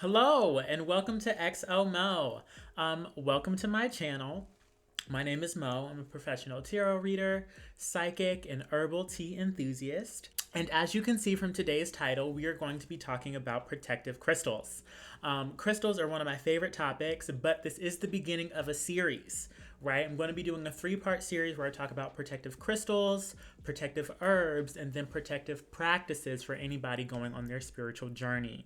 Hello and welcome to XO welcome to my channel. My name is Mo. I'm a professional tarot reader, psychic, and herbal tea enthusiast. And as you can see from today's title, we are going to be talking about protective crystals. Crystals are one of my favorite topics, but this is the beginning of a series, right? I'm going to be doing a three-part series where I talk about protective crystals, protective herbs, and then protective practices for anybody going on their spiritual journey.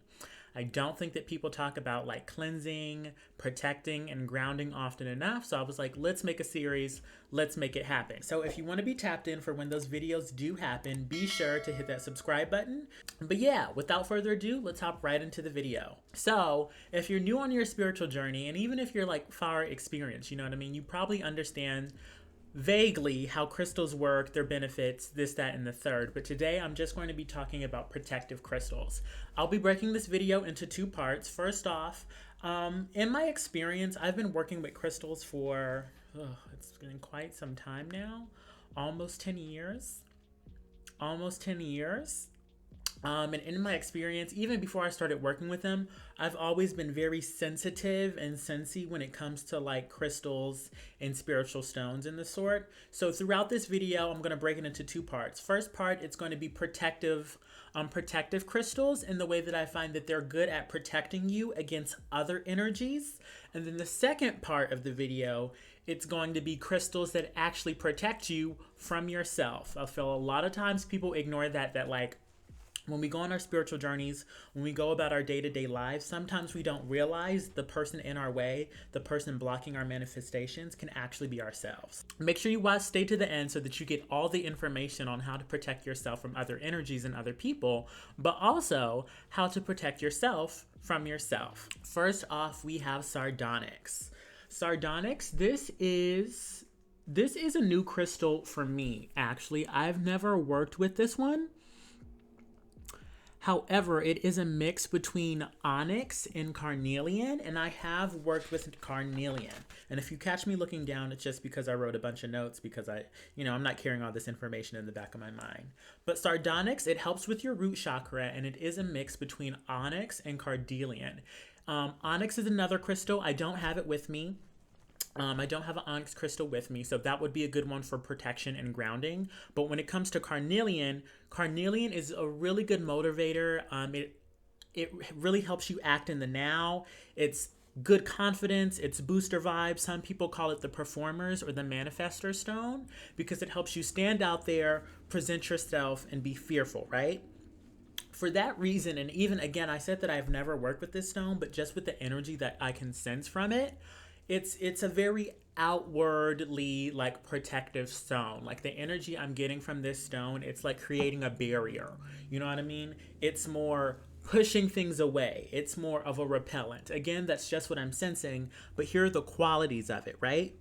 I don't think that people talk about like cleansing, protecting, and grounding often enough. So I was like, let's make a series. Let's make it happen. So if you want to be tapped in for when those videos do happen, be sure to hit that subscribe button. But yeah, without further ado, let's hop right into the video. So if you're new on your spiritual journey, and even if you're like far experienced, you know what I mean? You probably understand vaguely how crystals work, their benefits, this, that, and the third. But today I'm just going to be talking about protective crystals. I'll be breaking this video into two parts. First off, in my experience, I've been working with crystals for, it's been quite some time now, almost 10 years. Almost 10 years. And in my experience, even before I started working with them, I've always been very sensitive and sensy when it comes to like crystals and spiritual stones and the sort. So throughout this video, I'm going to break it into two parts. First part, it's going to be protective crystals in the way that I find that they're good at protecting you against other energies. And then the second part of the video, it's going to be crystals that actually protect you from yourself. I feel a lot of times people ignore that like, when we go on our spiritual journeys, when we go about our day-to-day lives, sometimes we don't realize the person in our way, the person blocking our manifestations can actually be ourselves. Make sure you stay to the end so that you get all the information on how to protect yourself from other energies and other people, but also how to protect yourself from yourself. First off, we have Sardonyx. Sardonyx, this is a new crystal for me, actually. I've never worked with this one. However, it is a mix between onyx and carnelian, and I have worked with carnelian. And if you catch me looking down, it's just because I wrote a bunch of notes because I'm not carrying all this information in the back of my mind. But Sardonyx, it helps with your root chakra, and it is a mix between onyx and carnelian. Onyx is another crystal. I don't have it with me. I don't have an onyx crystal with me, so that would be a good one for protection and grounding. But when it comes to carnelian, carnelian is a really good motivator. It really helps you act in the now. It's good confidence. It's booster vibes. Some people call it the performers or the manifestor stone because it helps you stand out there, present yourself, and be fearful, right? For that reason, and even again, I said that I've never worked with this stone, but just with the energy that I can sense from it, it's a very outwardly like protective stone. Like the energy I'm getting from this stone, it's like creating a barrier. You know what I mean? It's more pushing things away. It's more of a repellent. Again, that's just what I'm sensing, but here are the qualities of it, right?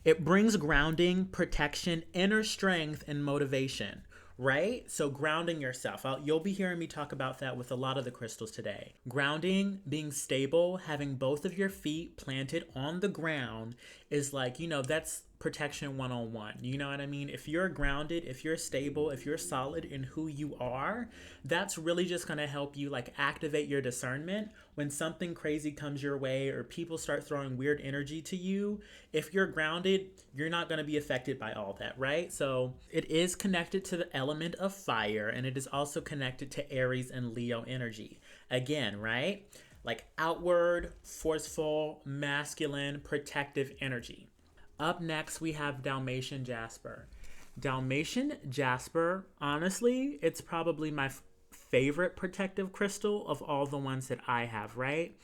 It brings grounding, protection, inner strength, and motivation. Right? So grounding yourself. You'll be hearing me talk about that with a lot of the crystals today. Grounding, being stable, having both of your feet planted on the ground is like, that's protection 101. You know what I mean? If you're grounded, if you're stable, if you're solid in who you are, that's really just going to help you like activate your discernment when something crazy comes your way or people start throwing weird energy to you. If you're grounded, you're not going to be affected by all that, right? So it is connected to the element of fire, and it is also connected to Aries and Leo energy. Again, right? Like outward, forceful, masculine, protective energy. Up next, we have Dalmatian Jasper. Dalmatian Jasper, honestly, it's probably my favorite protective crystal of all the ones that I have, right?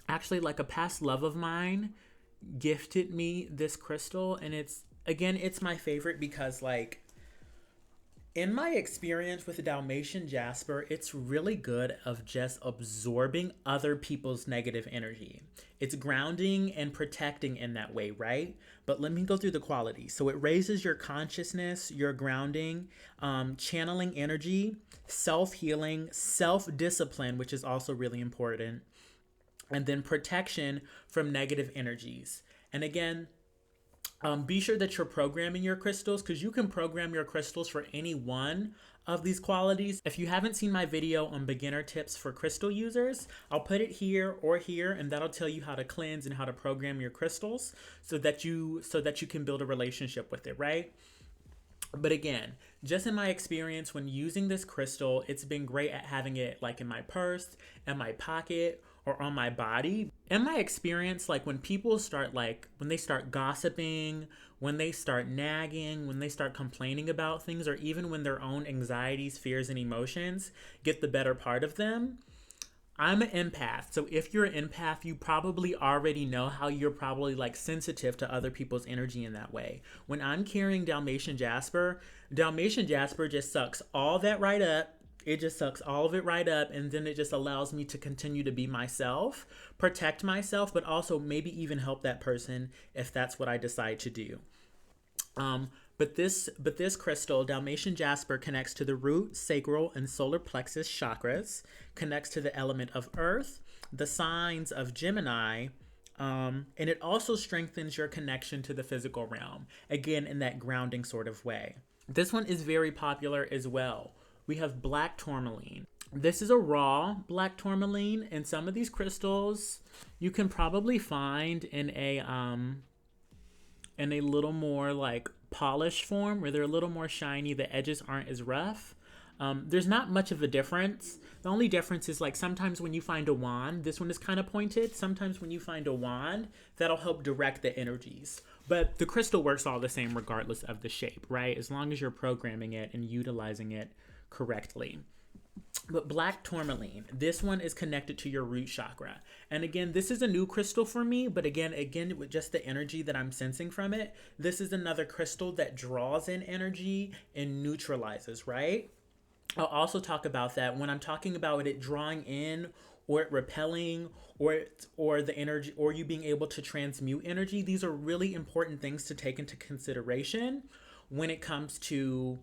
Actually, like a past love of mine gifted me this crystal, and it's my favorite because like in my experience with the Dalmatian Jasper, it's really good of just absorbing other people's negative energy. It's grounding and protecting in that way, right? But let me go through the qualities. So it raises your consciousness, your grounding, channeling energy, self-healing, self-discipline, which is also really important, and then protection from negative energies. And again, be sure that you're programming your crystals because you can program your crystals for any one of these qualities. If you haven't seen my video on beginner tips for crystal users, I'll put it here or here, and that'll tell you how to cleanse and how to program your crystals so that you can build a relationship with it, right? But again, just in my experience when using this crystal, it's been great at having it like in my purse, in my pocket, or on my body. In my experience, like when people start when they start gossiping, when they start nagging, when they start complaining about things, or even when their own anxieties, fears, and emotions get the better part of them, I'm an empath. So if you're an empath, you probably already know how you're probably sensitive to other people's energy in that way. When I'm carrying Dalmatian Jasper just sucks all that right up. It just sucks all of it right up, and then it just allows me to continue to be myself, protect myself, but also maybe even help that person if that's what I decide to do. But this crystal, Dalmatian Jasper, connects to the root, sacral, and solar plexus chakras, connects to the element of earth, the signs of Gemini, and it also strengthens your connection to the physical realm, again, in that grounding sort of way. This one is very popular as well. We have black tourmaline. This is a raw black tourmaline, and some of these crystals you can probably find in a little more polished form where they're a little more shiny. The edges aren't as rough. There's not much of a difference. The only difference is sometimes when you find a wand, this one is kind of pointed. Sometimes when you find a wand, that'll help direct the energies. But the crystal works all the same regardless of the shape, right? As long as you're programming it and utilizing it correctly. But black tourmaline, this one is connected to your root chakra. And again, this is a new crystal for me, but again, with just the energy that I'm sensing from it, this is another crystal that draws in energy and neutralizes, right? I'll also talk about that when I'm talking about it drawing in or it repelling or the energy, or you being able to transmute energy. These are really important things to take into consideration when it comes to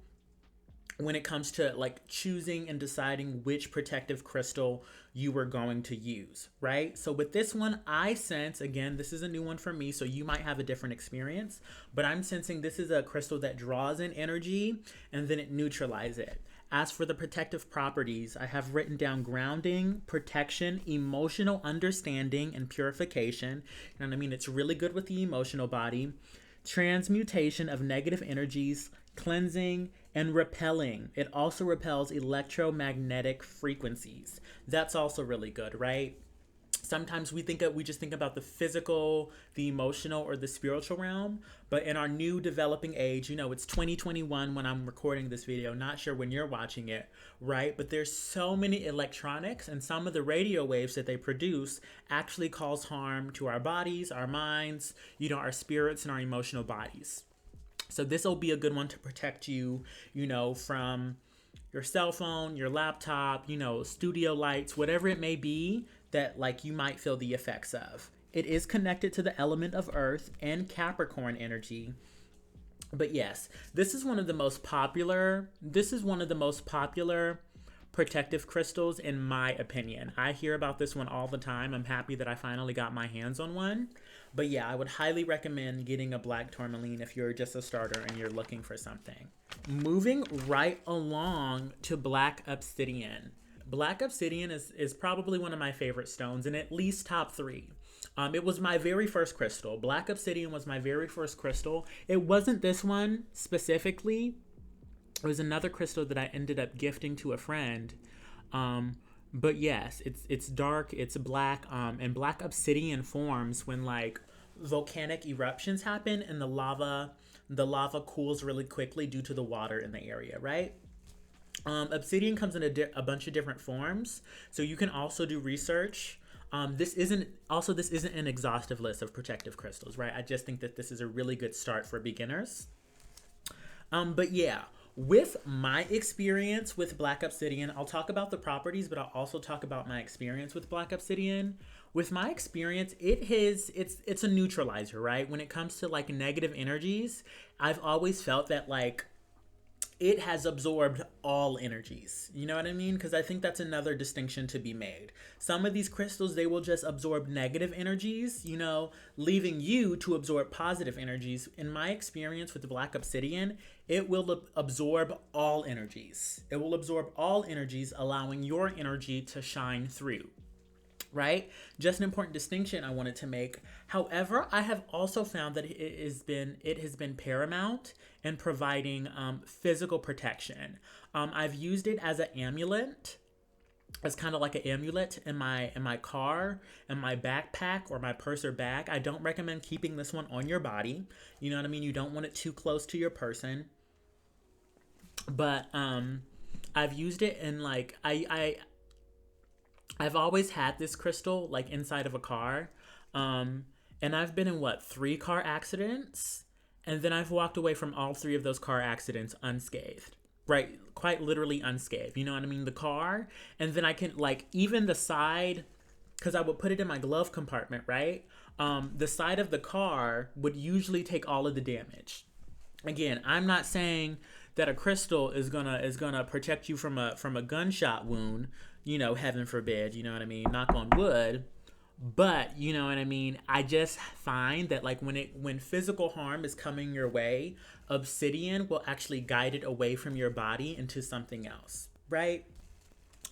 choosing and deciding which protective crystal you are going to use, right? So with this one, I sense, again, this is a new one for me, so you might have a different experience, but I'm sensing this is a crystal that draws in energy and then it neutralizes it. As for the protective properties, I have written down grounding, protection, emotional understanding, and purification. You know what I mean? It's really good with the emotional body. Transmutation of negative energies, cleansing, and repelling. It also repels electromagnetic frequencies. That's also really good, right? Sometimes we just think about the physical, the emotional, or the spiritual realm. But in our new developing age, it's 2021 when I'm recording this video. Not sure when you're watching it, right? But there's so many electronics, and some of the radio waves that they produce actually cause harm to our bodies, our minds, our spirits, and our emotional bodies. So this will be a good one to protect you, from your cell phone, your laptop, studio lights, whatever it may be that you might feel the effects of. It is connected to the element of earth and Capricorn energy. But yes, this is one of the most popular protective crystals in my opinion. I hear about this one all the time. I'm happy that I finally got my hands on one. But yeah, I would highly recommend getting a black tourmaline if you're just a starter and you're looking for something. Moving right along to black obsidian. Black obsidian is probably one of my favorite stones, and at least top 3. It was my very first crystal. Black obsidian was my very first crystal. It wasn't this one specifically. It was another crystal that I ended up gifting to a friend. But yes, it's dark, it's black, and black obsidian forms when volcanic eruptions happen and the lava cools really quickly due to the water in the area, right? Obsidian comes in a bunch of different forms, so you can also do research. This isn't an exhaustive list of protective crystals, right? I just think that this is a really good start for beginners. But yeah, with my experience with black obsidian, I'll talk about the properties, but I'll also talk about my experience with black obsidian. With my experience, it's a neutralizer, right? When it comes to negative energies, I've always felt that it has absorbed all energies. You know what I mean? Because I think that's another distinction to be made. Some of these crystals, they will just absorb negative energies, you know, leaving you to absorb positive energies. In my experience with the black obsidian, it will absorb all energies. It will absorb all energies, allowing your energy to shine through. Right? Just an important distinction I wanted to make. However, I have also found that it has been paramount in providing physical protection. I've used it as an amulet, as kind of like an amulet in my car, in my backpack or my purse or bag. I don't recommend keeping this one on your body. You know what I mean? You don't want it too close to your person. But I've used it in like I've always had this crystal like inside of a car. And I've been in what, 3 car accidents? And then I've walked away from all 3 of those car accidents unscathed. Right? Quite literally unscathed. You know what I mean? The car. And then I can like even the side, because I would put it in my glove compartment, right? The side of the car would usually take all of the damage. Again, I'm not saying that a crystal is gonna protect you from a gunshot wound, you know, heaven forbid, you know what I mean, knock on wood. But you know what I mean, I just find that like when physical harm is coming your way, obsidian will actually guide it away from your body into something else, right?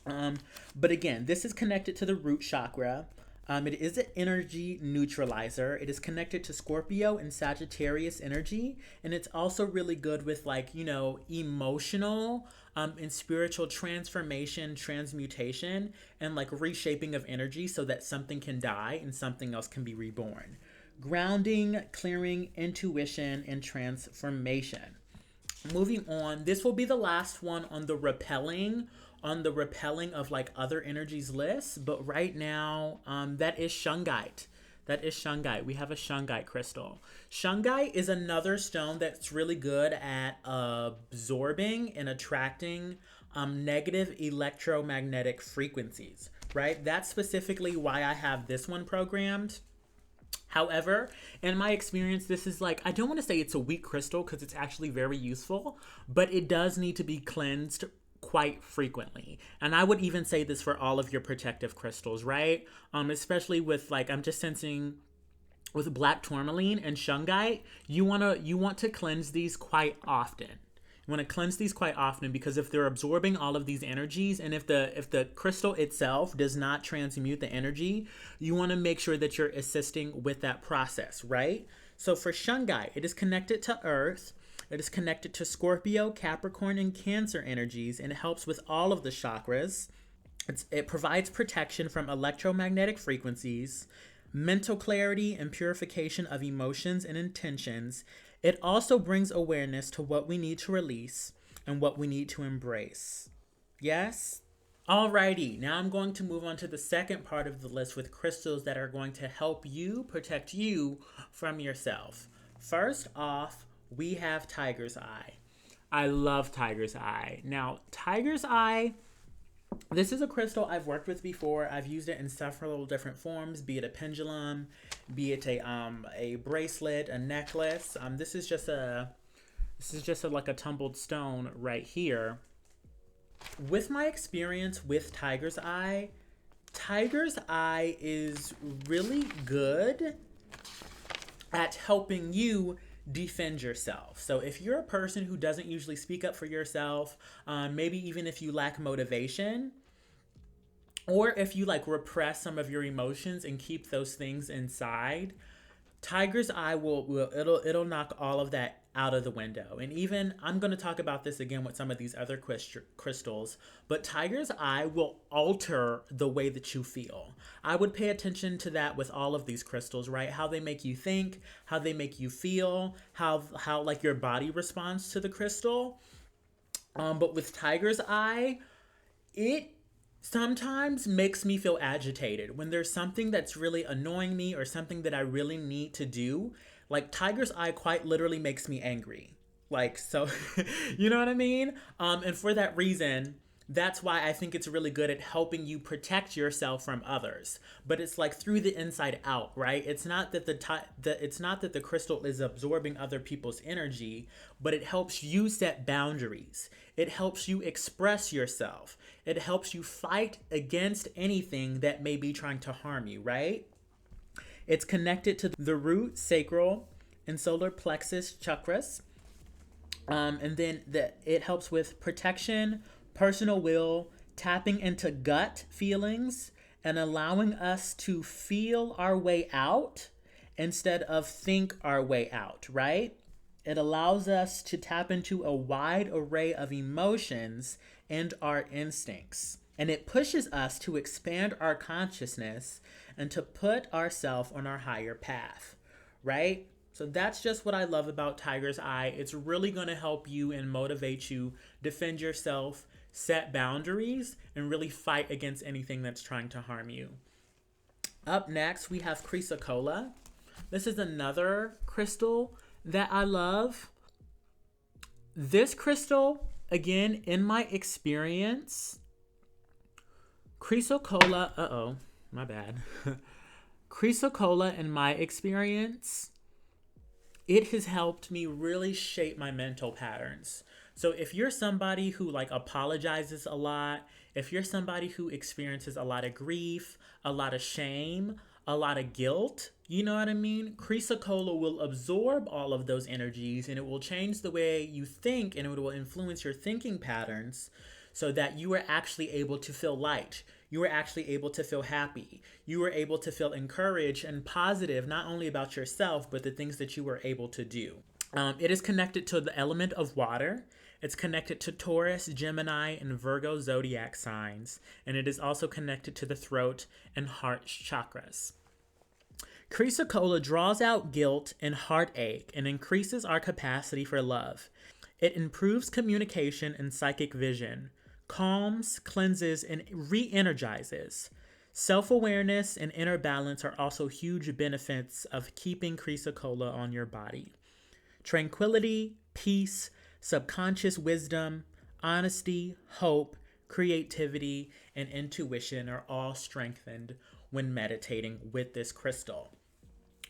But again, this is connected to the root chakra. It is an energy neutralizer. It is connected to Scorpio and Sagittarius energy. And it's also really good with like, you know, emotional and spiritual transformation, transmutation, and like reshaping of energy so that something can die and something else can be reborn. Grounding, clearing, intuition, and transformation. Moving on, this will be the last one on the repelling of like other energies list, but right now that is Shungite. We have a Shungite crystal. Shungite is another stone that's really good at absorbing and attracting negative electromagnetic frequencies, right? That's specifically why I have this one programmed. However, in my experience, this is like, I don't want to say it's a weak crystal because it's actually very useful, but it does need to be cleansed quite frequently. And I would even say this for all of your protective crystals, right? Especially with like, I'm just sensing with black tourmaline and shungite, you want to cleanse these quite often. You want to cleanse these quite often because if they're absorbing all of these energies and if the crystal itself does not transmute the energy, you want to make sure that you're assisting with that process, right? So for shungite, it is connected to earth. It is connected to Scorpio, Capricorn, and Cancer energies, and it helps with all of the chakras. It provides protection from electromagnetic frequencies, mental clarity, and purification of emotions and intentions. It also brings awareness to what we need to release and what we need to embrace. Yes? Alrighty, now I'm going to move on to the second part of the list with crystals that are going to help you protect you from yourself. First off, we have Tiger's Eye. I love Tiger's Eye. Now, Tiger's Eye, this is a crystal I've worked with before. I've used it in several different forms, be it a pendulum, be it a bracelet, a necklace. This is just like a tumbled stone right here. With my experience with Tiger's Eye is really good at helping you defend yourself. So if you're a person who doesn't usually speak up for yourself, maybe even if you lack motivation, or if you like repress some of your emotions and keep those things inside, Tiger's Eye it'll knock all of that out of the window. And even I'm going to talk about this again with some of these other crystals, but Tiger's Eye will alter the way that you feel. I would pay attention to that with all of these crystals, right? How they make you think, how they make you feel, how like your body responds to the crystal. But with Tiger's Eye, it sometimes makes me feel agitated when there's something that's really annoying me or something that I really need to do. Like Tiger's Eye quite literally makes me angry. Like, so, you know what I mean? And for that reason, That's why I think it's really good at helping you protect yourself from others. But it's like through the inside out, right? It's not that it's not that the crystal is absorbing other people's energy, but it helps you set boundaries. It helps you express yourself. It helps you fight against anything that may be trying to harm you, right? It's connected to the root, sacral, and solar plexus chakras. And then it helps with protection, personal will, tapping into gut feelings, and allowing us to feel our way out instead of think our way out, right? It allows us to tap into a wide array of emotions and our instincts. And it pushes us to expand our consciousness and to put ourselves on our higher path, right? So that's just what I love about Tiger's Eye. It's really going to help you and motivate you, defend yourself, set boundaries, and really fight against anything that's trying to harm you. Up next, we have Chrysocolla. This is another crystal that I love. This crystal, again, in my experience, Chrysocolla, my bad. Chrysocolla, in my experience, it has helped me really shape my mental patterns. So if you're somebody who like apologizes a lot, if you're somebody who experiences a lot of grief, a lot of shame, a lot of guilt, you know what I mean? Chrysocolla will absorb all of those energies and it will change the way you think, and it will influence your thinking patterns so that you are actually able to feel light. You are actually able to feel happy. You are able to feel encouraged and positive, not only about yourself, but the things that you were able to do. It is connected to the element of water. It's connected to Taurus, Gemini, and Virgo zodiac signs. And it is also connected to the throat and heart chakras. Chrysocolla draws out guilt and heartache and increases our capacity for love. It improves communication and psychic vision, calms, cleanses, and re-energizes. Self-awareness and inner balance are also huge benefits of keeping Chrysocolla on your body. Tranquility, peace, subconscious wisdom, honesty, hope, creativity, and intuition are all strengthened when meditating with this crystal.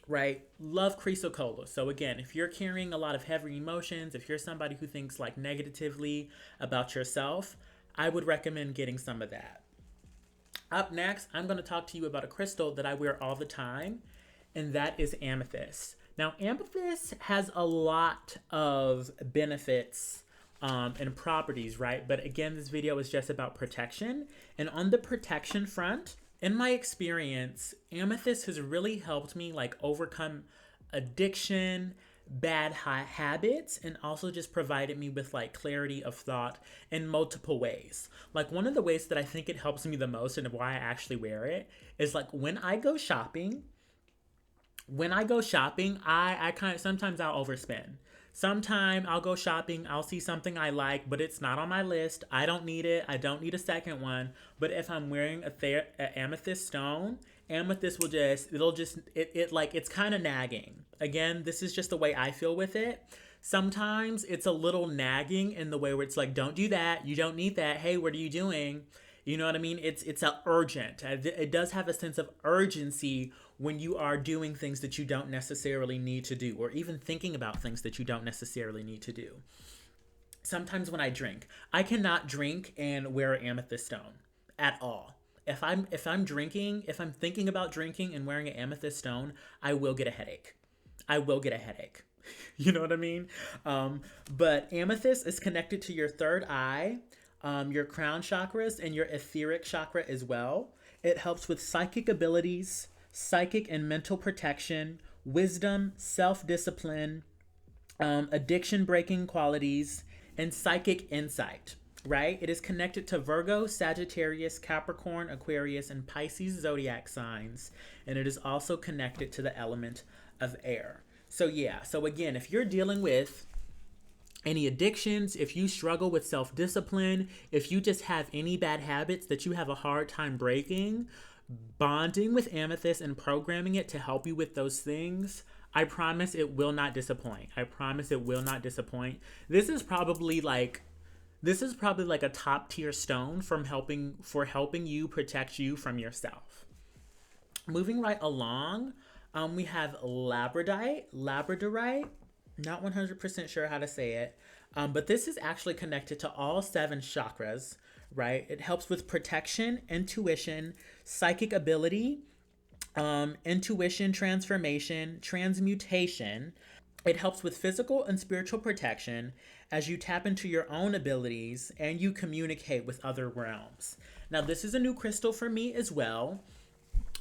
Right? Love Chrysocolla. So again, if you're carrying a lot of heavy emotions, if you're somebody who thinks like negatively about yourself, I would recommend getting some of that. Up next, I'm going to talk to you about a crystal that I wear all the time, and that is amethyst. Now, amethyst has a lot of benefits and properties, right? But again, this video is just about protection. And on the protection front, in my experience, amethyst has really helped me like overcome addiction, bad habits, and also just provided me with like clarity of thought in multiple ways. Like one of the ways that I think it helps me the most and why I actually wear it is like when I go shopping, I kind of, sometimes I'll overspend. Sometime I'll go shopping, I'll see something I like, but it's not on my list. I don't need it. I don't need a second one. But if I'm wearing an amethyst stone, amethyst will it's kind of nagging. Again, this is just the way I feel with it. Sometimes it's a little nagging in the way where it's like, don't do that. You don't need that. Hey, what are you doing? You know what I mean? It's a urgent. It does have a sense of urgency when you are doing things that you don't necessarily need to do, or even thinking about things that you don't necessarily need to do. Sometimes when I drink, I cannot drink and wear an amethyst stone at all. If I'm drinking, if I'm thinking about drinking and wearing an amethyst stone, I will get a headache. You know what I mean? But amethyst is connected to your third eye, your crown chakras, and your etheric chakra as well. It helps with psychic abilities, psychic and mental protection, wisdom, self-discipline, addiction-breaking qualities, and psychic insight, right? It is connected to Virgo, Sagittarius, Capricorn, Aquarius, and Pisces zodiac signs, and it is also connected to the element of air. So yeah, so again, if you're dealing with any addictions, if you struggle with self-discipline, if you just have any bad habits that you have a hard time breaking, bonding with amethyst and programming it to help you with those things, I promise it will not disappoint. I promise it will not disappoint. This is probably like This is probably like a top tier stone helping you protect you from yourself. Moving right along, we have Labradorite. Not 100% sure how to say it, but this is actually connected to all seven chakras, right? It helps with protection, intuition, psychic ability, intuition, transformation, transmutation. It helps with physical and spiritual protection as you tap into your own abilities and you communicate with other realms. Now, this is a new crystal for me as well.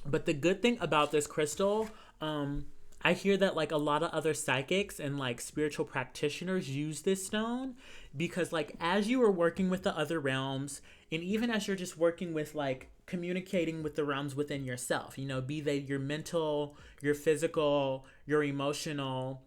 But the good thing about this crystal, I hear that like a lot of other psychics and like spiritual practitioners use this stone because like as you are working with the other realms and even as you're just working with like communicating with the realms within yourself, you know, be they your mental, your physical, your emotional,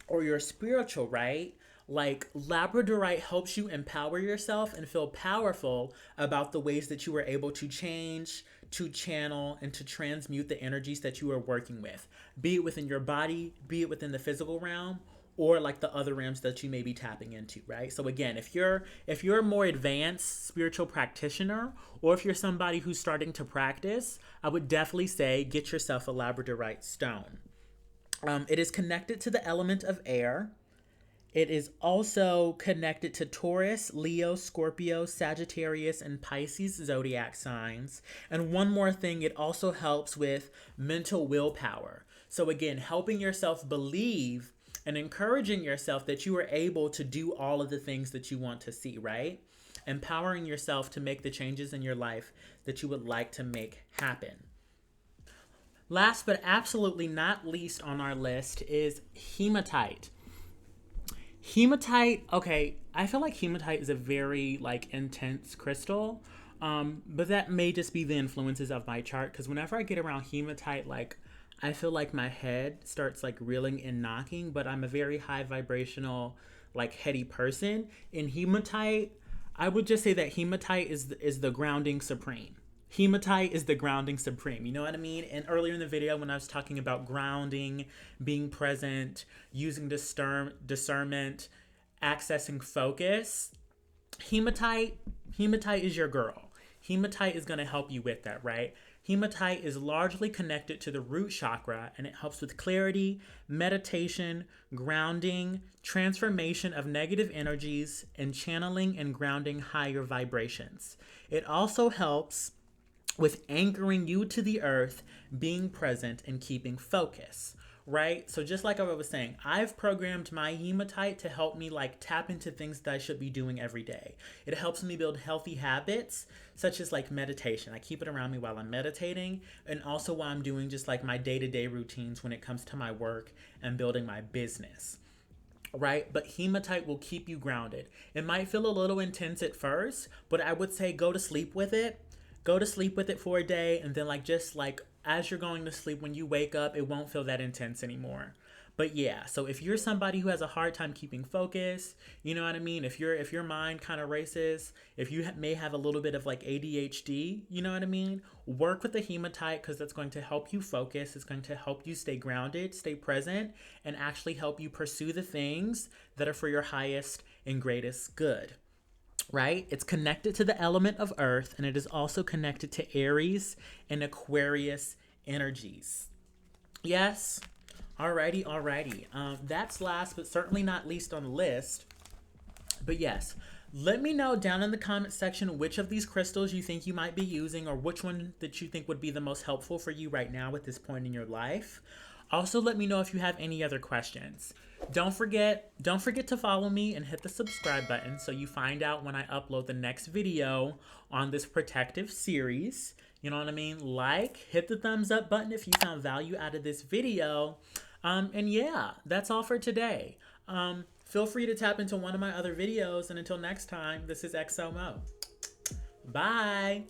or your spiritual, right? Like Labradorite helps you empower yourself and feel powerful about the ways that you were able to change, to channel, and to transmute the energies that you are working with, be it within your body, be it within the physical realm, or like the other realms that you may be tapping into, right? So again, if you're a more advanced spiritual practitioner, or if you're somebody who's starting to practice, I would definitely say get yourself a Labradorite stone. It is connected to the element of air. It is also connected to Taurus, Leo, Scorpio, Sagittarius, and Pisces zodiac signs. And one more thing, it also helps with mental willpower. So again, helping yourself believe and encouraging yourself that you are able to do all of the things that you want to see, right? Empowering yourself to make the changes in your life that you would like to make happen. Last but absolutely not least on our list is hematite. Hematite, okay, I feel like hematite is a very like intense crystal, but that may just be the influences of my chart because whenever I get around hematite, like I feel like my head starts like reeling and knocking, but I'm a very high vibrational, like heady person. In hematite, I would just say that hematite is the grounding supreme. Hematite is the grounding supreme. You know what I mean? And earlier in the video, when I was talking about grounding, being present, using discernment, accessing focus, hematite is your girl. Hematite is going to help you with that, right? Hematite is largely connected to the root chakra and it helps with clarity, meditation, grounding, transformation of negative energies, and channeling and grounding higher vibrations. It also helps with anchoring you to the earth, being present, and keeping focus, right? So just like I was saying, I've programmed my hematite to help me like tap into things that I should be doing every day. It helps me build healthy habits, such as like meditation. I keep it around me while I'm meditating, and also while I'm doing just like my day-to-day routines when it comes to my work and building my business. Right? But hematite will keep you grounded. It might feel a little intense at first, but I would say go to sleep with it. Go to sleep with it for a day, and then like just like as you're going to sleep, when you wake up, it won't feel that intense anymore. But yeah, so if you're somebody who has a hard time keeping focus, you know what I mean? If your mind kind of races, if you may have a little bit of like ADHD, you know what I mean? Work with the hematite because that's going to help you focus. It's going to help you stay grounded, stay present, and actually help you pursue the things that are for your highest and greatest good. Right? It's connected to the element of earth, and it is also connected to Aries and Aquarius energies. Yes. Alrighty. That's last but certainly not least on the list. But yes, let me know down in the comment section which of these crystals you think you might be using, or which one that you think would be the most helpful for you right now at this point in your life. Also, let me know if you have any other questions. Don't forget to follow me and hit the subscribe button so you find out when I upload the next video on this protective series. You know what I mean? Like, hit the thumbs up button if you found value out of this video. And yeah, that's all for today. Feel free to tap into one of my other videos, and until next time, this is XOMO. Bye.